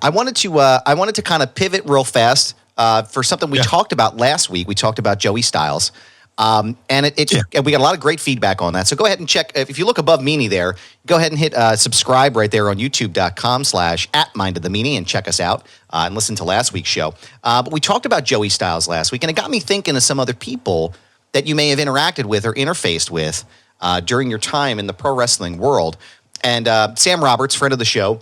I wanted to kind of pivot real fast for something we talked about last week. We talked about Joey Styles, and and we got a lot of great feedback on that. So go ahead and check. If you look above Meanie there, go ahead and hit subscribe right there on youtube.com/@mindofthemeanie and check us out and listen to last week's show. But we talked about Joey Styles last week, and it got me thinking of some other people that you may have interacted with or interfaced with during your time in the pro wrestling world. And Sam Roberts, friend of the show.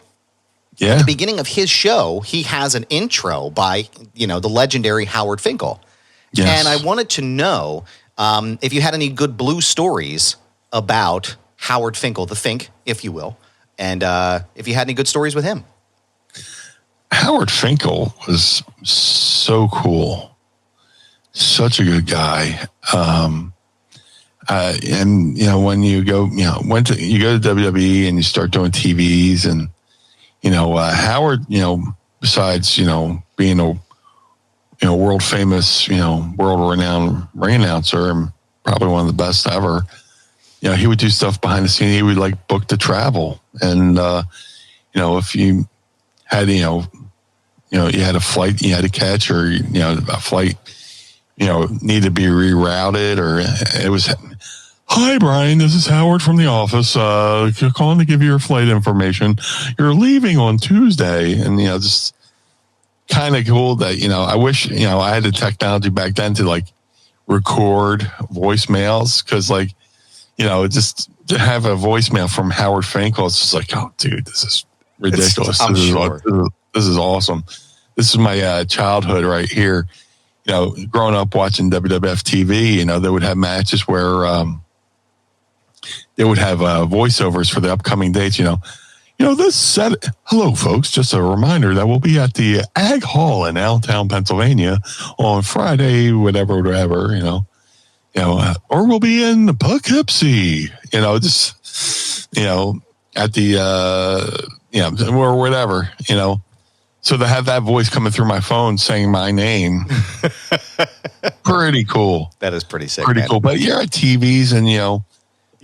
Yeah. At the beginning of his show, he has an intro by, the legendary Howard Finkel. Yes. And I wanted to know if you had any good blue stories about Howard Finkel, the Fink, if you will, and if you had any good stories with him. Howard Finkel was so cool. Such a good guy. And, when you go, you go to WWE and you start doing TVs and, Howard, besides, being a, world famous, world renowned ring announcer and probably one of the best ever, he would do stuff behind the scenes. He would book the travel. And, if you had, you had a flight you had to catch or, a flight, need to be rerouted or it was, "Hi, Brian, this is Howard from the office. Calling to give you your flight information. You're leaving on Tuesday." And, just kind of cool that, I wish, I had the technology back then to record voicemails. Cause just to have a voicemail from Howard Finkel, it's just oh, dude, this is ridiculous. This is awesome. This is my childhood right here. Growing up watching WWF TV, they would have matches where, they would have voiceovers for the upcoming dates. This set. Hello, folks. Just a reminder that we'll be at the Ag Hall in Allentown, Pennsylvania, on Friday, whatever. Or we'll be in Poughkeepsie. At the or whatever. So to have that voice coming through my phone saying my name, pretty cool. That is pretty sick. Pretty cool. But you're at TVs and you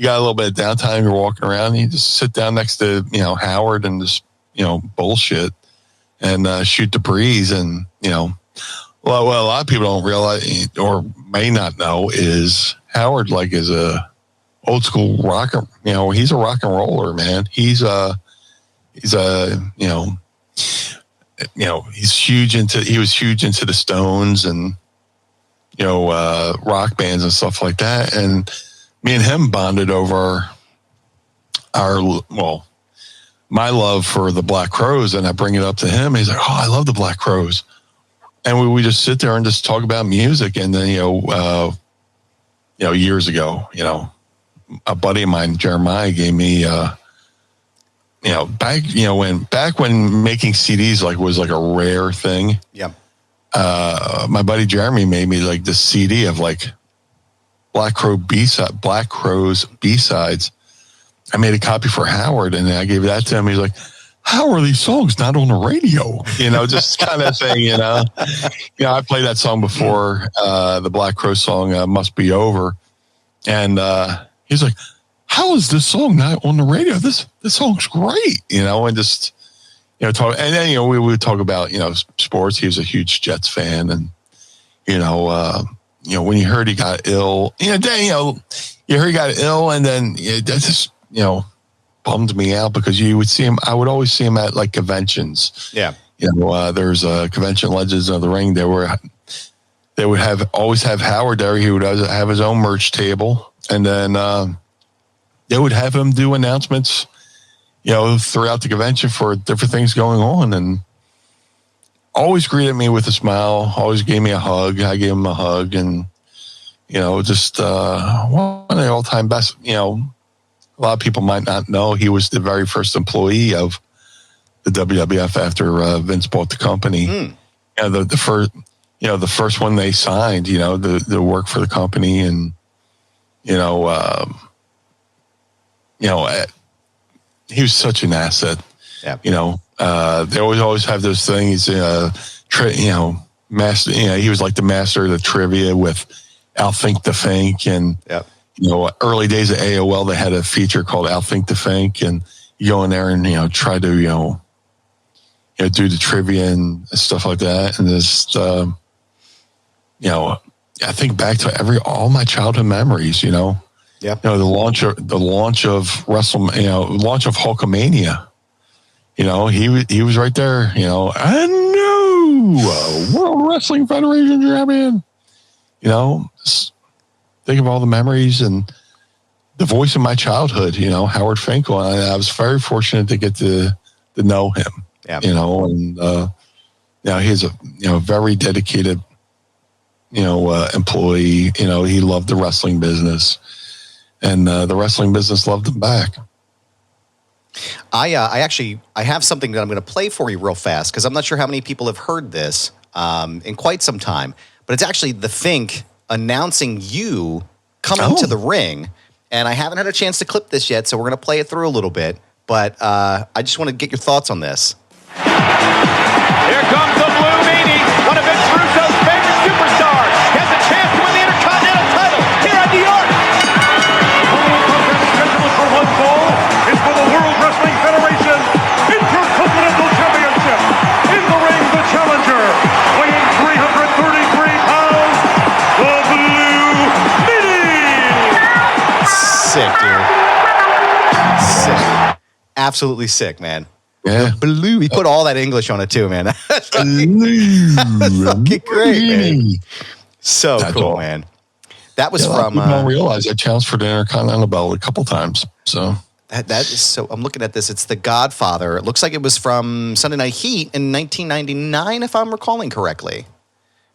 got a little bit of downtime. You're walking around. And you just sit down next to Howard and just bullshit and shoot the breeze. And what a lot of people don't realize or may not know is Howard is a old school rocker. He's a rock and roller, man. He's huge he was huge into the Stones and rock bands and stuff like that. And me and him bonded over my love for the Black Crowes, and I bring it up to him. He's like, "Oh, I love the Black Crowes," and we just sit there and just talk about music. And then years ago, a buddy of mine, Jeremiah, gave me back when making CDs was a rare thing. Yeah. My buddy Jeremy made me this CD of Black Crowes B-sides. I made a copy for Howard and I gave that to him. He's like, "How are these songs not on the radio?" Just kind of thing, I played that song before, the Black Crowes song, "Must Be Over." And he's like, "How is this song not on the radio? This song's great," and just, talk. And then, we would talk about, sports. He was a huge Jets fan. And, when you heard he got ill, you heard he got ill and then that just, bummed me out because you would see him. I would always see him at conventions. Yeah. There's a convention, Legends of the Ring. They would always have Howard there. He would have his own merch table. And then, they would have him do announcements, throughout the convention for different things going on, and always greeted me with a smile, always gave me a hug. I gave him a hug, and, just one of the all-time best. A lot of people might not know he was the very first employee of the WWF after Vince bought the company. The first one they signed, the work for the company, and, he was such an asset. Yeah. They always have those things. Master. He was like the master of the trivia with Think the Fink, and early days of AOL, they had a feature called Think the Fink, and you go in there and try to do the trivia and stuff like that. And just, I think back to all my childhood memories, Yeah. the launch of WrestleMania, launch of Hulkamania. He was right there, I knew World Wrestling Federation champion. Just think of all the memories and the voice of my childhood, Howard Finkel. I was very fortunate to get to know him, and he's a very dedicated, employee. He loved the wrestling business, and the wrestling business loved him back. I have something that I'm going to play for you real fast because I'm not sure how many people have heard this in quite some time, but it's actually the Fink announcing you coming to the ring, and I haven't had a chance to clip this yet, so we're going to play it through a little bit, but I just want to get your thoughts on this. Here comes the Blue Meanie, one of Vince Russo's favorite superstars. He has a chance to win the Intercontinental title here in New York. Scheduled for one goal is for the World Wrestling Federation Intercontinental Championship. In the ring, the challenger, weighing 333 pounds, the Blue Meanie. Sick, dude. Sick. Absolutely sick, man. Yeah. Blue. He put all that English on it too, man. That's fucking great, man. So That's cool, all. man. That was from. I don't realize I challenged for the Intercontinental belt a couple times. So that is so. I'm looking at this. It's The Godfather. It looks like it was from Sunday Night Heat in 1999, if I'm recalling correctly.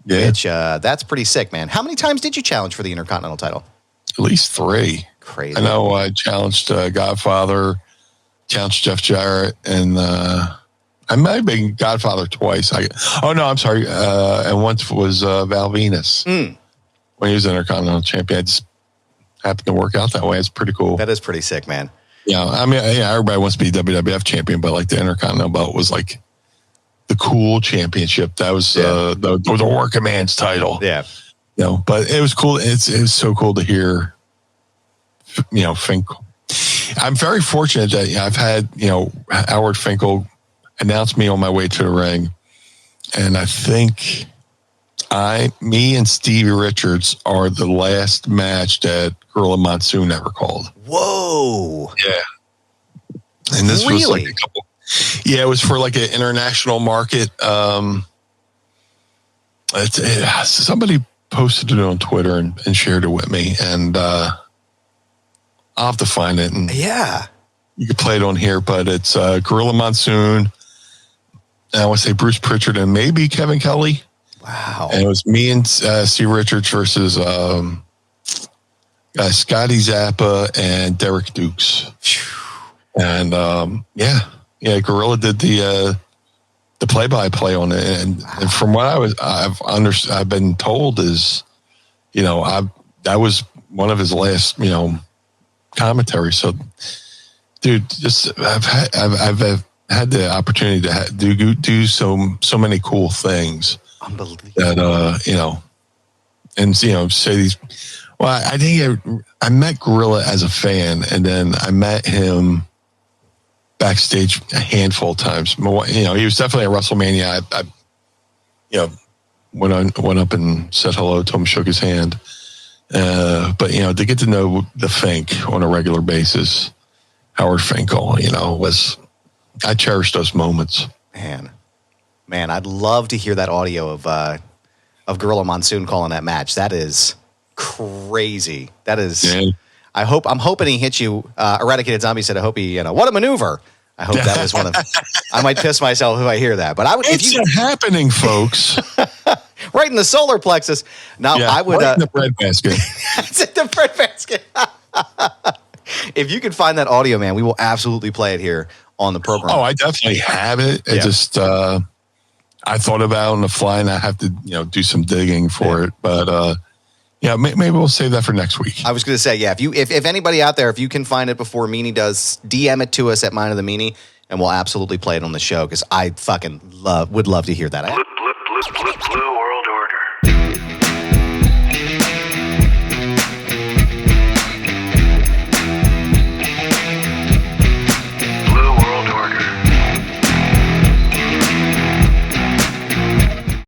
yeah, Which that's pretty sick, man. How many times did you challenge for the Intercontinental title? at least 3. Crazy. I know I challenged Godfather, challenged Jeff Jarrett, and I might have been Godfather twice. I'm sorry. And once was Val Venus when he was Intercontinental champion. I just happened to work out that way. It's pretty cool. That is pretty sick, man. Everybody wants to be WWF champion, but like the Intercontinental belt was like the cool championship. That was the working man's title. Yeah. But it was cool. It was so cool to hear, Finkel. I'm very fortunate that I've had, Howard Finkel announce me on my way to the ring. And I think me and Stevie Richards are the last match that Gorilla Monsoon ever called. Whoa. Yeah. And this was Really? like it was for like an international market. Somebody posted it on Twitter and shared it with me. And I'll have to find it. And Yeah. you can play it on here, but it's Gorilla Monsoon. And I want to say Bruce Pritchard and maybe Kevin Kelly. Wow. And it was me and Steve Richards versus Scotty Zappa and Derek Dukes. And Gorilla did the play-by-play on it. And from what I've been told is, that was one of his last, commentary. So, dude, just I've had the opportunity to do so many cool things. Unbelievable. That say these. Well, I think I met Gorilla as a fan, and then I met him backstage a handful of times. He was definitely at WrestleMania. I went up and said hello to him, shook his hand. But to get to know the Fink on a regular basis, Howard Finkel, I cherish those moments. Man, I'd love to hear that audio of Gorilla Monsoon calling that match. That is crazy. That is. Yeah. I'm hoping he hits you. Eradicated Zombie said, I hope he, what a maneuver. I hope that was one of. I might piss myself if I hear that, but I would. It's happening, folks. Right in the solar plexus. Now I would. Right in the bread basket. It's in the bread basket. If you can find that audio, man, we will absolutely play it here on the program. Oh, I definitely have it. It just I thought about it on the fly, and I have to do some digging for it. But maybe we'll save that for next week. I was going to say, if anybody out there, if you can find it before Meanie does, DM it to us at Mine of the Meanie, and we'll absolutely play it on the show because I fucking would love to hear that. Blue or